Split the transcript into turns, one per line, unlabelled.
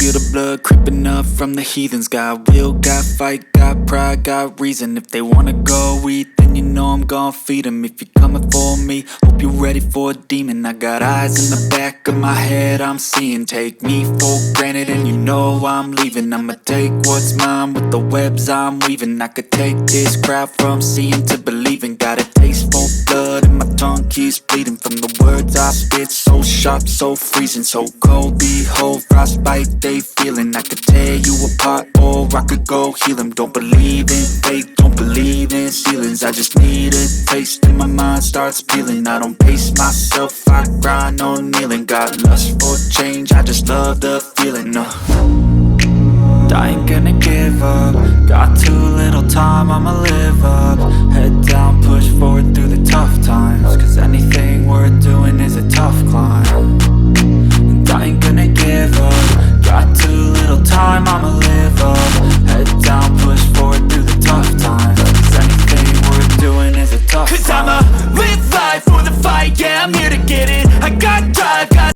feel the blood creeping up from the heathens. Got will, got fight, got pride, got reason. If they wanna go eat, then you know I'm gon' feed them. If you're coming for me, hope you're ready for a demon. I got eyes in the back of my head, I'm seeing. Take me for granted and you know I'm leaving. I'ma take what's mine with the webs I'm weaving. I could take this crowd from seeing to believing. Got a taste for blood and my tongue keeps bleeding from the words I spit. So sharp, so freezing, so cold. Behold, frostbite they feeling. I could tear you apart or I could go heal them. Don't believe in fate, don't believe in ceilings. I just need a taste and my mind starts peeling. I don't pace myself, I grind on kneeling. Got lust for change, I just love the feeling. I ain't gonna give up. Got too little time, I'ma live up. Head down, push forward through the tough times. Cause anything worth doing is a tough climb. And I ain't gonna give up. Got too little time, I'ma live up. Head down, push forward through the tough times. Cause anything worth doing is a tough climb. Cause I'ma live life for the fight, yeah, I'm here to get it.